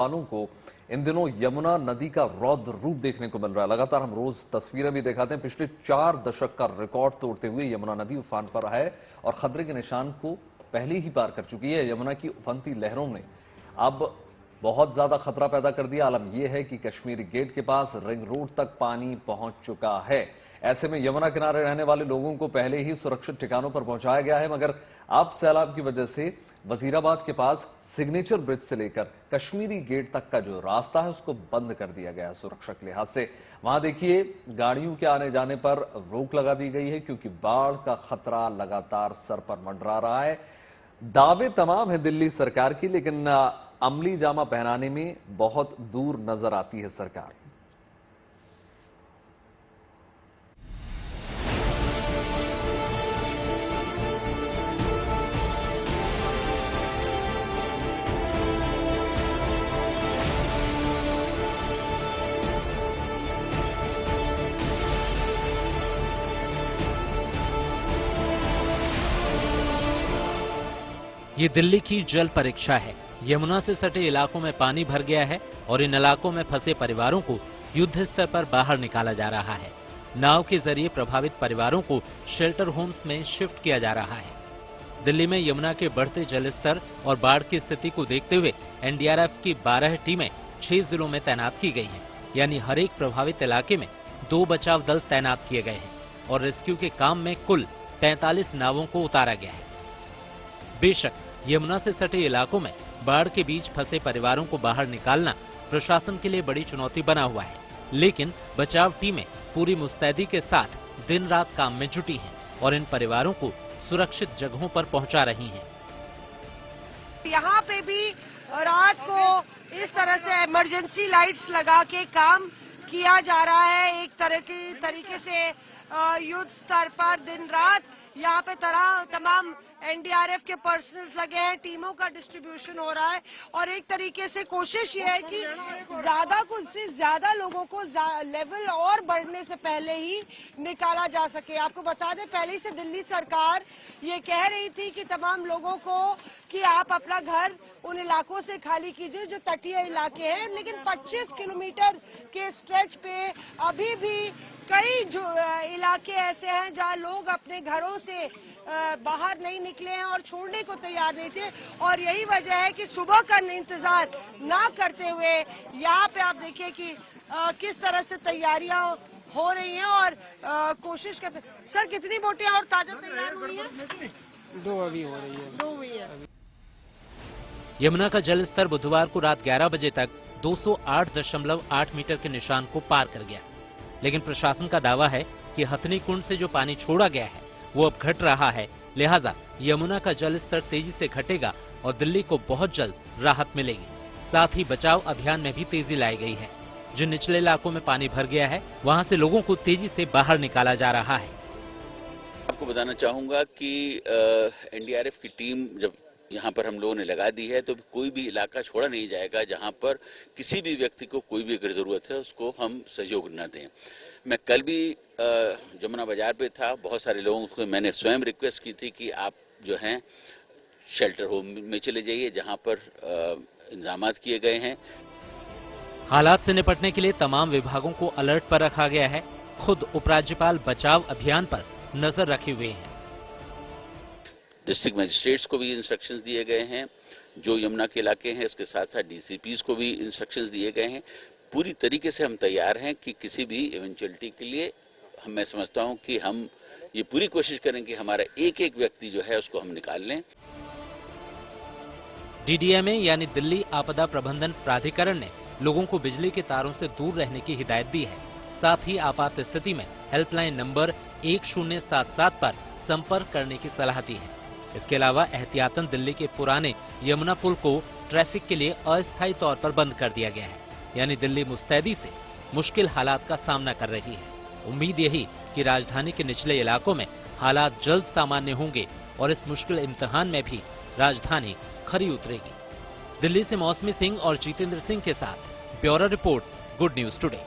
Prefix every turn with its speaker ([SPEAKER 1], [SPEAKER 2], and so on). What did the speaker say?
[SPEAKER 1] वालों को इन दिनों यमुना नदी का रौद्र रूप देखने को मिल रहा है। लगातार हम रोज तस्वीरें भी दिखाते हैं। पिछले 4 दशक का रिकॉर्ड तोड़ते हुए यमुना नदी उफान पर है और खतरे के निशान को पहले ही पार कर चुकी है। यमुना की उफनती लहरों ने अब बहुत ज्यादा खतरा पैदा कर दिया। आलम यह है कि कश्मीरी गेट के पास रिंग रोड तक पानी पहुंच चुका है। ऐसे में यमुना किनारे रहने वाले लोगों को पहले ही सुरक्षित ठिकानों पर पहुंचाया गया है, मगर अब सैलाब की वजह से वजीराबाद के पास सिग्नेचर ब्रिज से लेकर कश्मीरी गेट तक का जो रास्ता है उसको बंद कर दिया गया है सुरक्षा के लिहाज से। वहां देखिए गाड़ियों के आने जाने पर रोक लगा दी गई है क्योंकि बाढ़ का खतरा लगातार सर पर मंडरा रहा है। दावे तमाम है दिल्ली सरकार की, लेकिन अमली जामा पहनाने में बहुत दूर नजर आती है सरकार।
[SPEAKER 2] ये दिल्ली की जल परीक्षा है। यमुना से सटे इलाकों में पानी भर गया है और इन इलाकों में फंसे परिवारों को युद्ध स्तर पर बाहर निकाला जा रहा है। नाव के जरिए प्रभावित परिवारों को शेल्टर होम्स में शिफ्ट किया जा रहा है। दिल्ली में यमुना के बढ़ते जलस्तर और बाढ़ की स्थिति को देखते हुए एनडीआरएफ की 12 टीमें 6 जिलों में तैनात की गई हैं। यानी हर एक प्रभावित इलाके में 2 बचाव दल तैनात किए गए हैं और रेस्क्यू के काम में कुल 43 नावों को उतारा गया है। बेशक यमुना से सटे इलाकों में बाढ़ के बीच फंसे परिवारों को बाहर निकालना प्रशासन के लिए बड़ी चुनौती बना हुआ है, लेकिन बचाव टीमें पूरी मुस्तैदी के साथ दिन रात काम में जुटी हैं और इन परिवारों को सुरक्षित जगहों पर पहुंचा रही हैं।
[SPEAKER 3] यहाँ पे भी रात को इस तरह से इमरजेंसी लाइट्स लगा के काम किया जा रहा है। एक तरीके से युद्ध स्तर पर दिन रात यहाँ पे तमाम एनडीआरएफ के पर्सनल्स लगे हैं, टीमों का डिस्ट्रीब्यूशन हो रहा है और एक तरीके से कोशिश ये है कि ज्यादा से ज्यादा लोगों को लेवल और बढ़ने से पहले ही निकाला जा सके। आपको बता दें, पहले से दिल्ली सरकार ये कह रही थी कि तमाम लोगों को कि आप अपना घर उन इलाकों से खाली कीजिए जो तटीय इलाके हैं, लेकिन 25 किलोमीटर के स्ट्रेच पे अभी भी कई जो इलाके ऐसे हैं जहां लोग अपने घरों से बाहर नहीं निकले हैं और छोड़ने को तैयार नहीं थे और यही वजह है कि सुबह का इंतजार ना करते हुए यहाँ पे आप देखिए कि किस तरह से तैयारियां हो रही हैं और कोशिश करते। सर, कितनी बोटें और ताजा तैयार हुई हैं?
[SPEAKER 4] 2 अभी हो रही है।
[SPEAKER 3] 2 हुई है।
[SPEAKER 2] यमुना का जल स्तर बुधवार को रात 11 बजे तक 208.8 मीटर के निशान को पार कर गया, लेकिन प्रशासन का दावा है कि हथनी कुंड से जो पानी छोड़ा गया है वो अब घट रहा है। लिहाजा यमुना का जल स्तर तेजी से घटेगा और दिल्ली को बहुत जल्द राहत मिलेगी। साथ ही बचाव अभियान में भी तेजी लाई गई है। जिन निचले इलाकों में पानी भर गया है वहां से लोगों को तेजी से बाहर निकाला जा रहा है।
[SPEAKER 5] आपको बताना चाहूंगा कि एनडीआरएफ की टीम जब यहाँ पर हम लोगों ने लगा दी है तो कोई भी इलाका छोड़ा नहीं जाएगा जहाँ पर किसी भी व्यक्ति को कोई भी अगर जरूरत है उसको हम सहयोग न दें। मैं कल भी जमुना बाजार पे था, बहुत सारे लोगों को मैंने स्वयं रिक्वेस्ट की थी कि आप जो हैं शेल्टर होम में चले जाइए जहाँ पर इंतजामात किए गए हैं।
[SPEAKER 2] हालात से निपटने के लिए तमाम विभागों को अलर्ट पर रखा गया है। खुद उपराज्यपाल बचाव अभियान पर नजर रखे हुए हैं।
[SPEAKER 5] डिस्ट्रिक्ट मजिस्ट्रेट्स को भी इंस्ट्रक्शंस दिए गए हैं, जो यमुना के इलाके हैं इसके साथ साथ डीसीपीज को भी इंस्ट्रक्शंस दिए गए हैं। पूरी तरीके से हम तैयार हैं कि किसी भी इवेंचुअलिटी के लिए मैं समझता हूं कि हम ये पूरी कोशिश करें कि हमारा एक एक व्यक्ति जो है उसको हम निकाल लें।
[SPEAKER 2] डीडीएमए यानी दिल्ली आपदा प्रबंधन प्राधिकरण ने लोगों को बिजली के तारों से दूर रहने की हिदायत दी है। साथ ही आपात स्थिति में हेल्पलाइन नंबर 1077 पर संपर्क करने की सलाह दी है। इसके अलावा एहतियातन दिल्ली के पुराने यमुना पुल को ट्रैफिक के लिए अस्थायी तौर पर बंद कर दिया गया है। यानी दिल्ली मुस्तैदी से मुश्किल हालात का सामना कर रही है। उम्मीद यही कि राजधानी के निचले इलाकों में हालात जल्द सामान्य होंगे और इस मुश्किल इम्तिहान में भी राजधानी खरी उतरेगी। दिल्ली से मौसमी सिंह और जितेंद्र सिंह के साथ bureau report, good news today.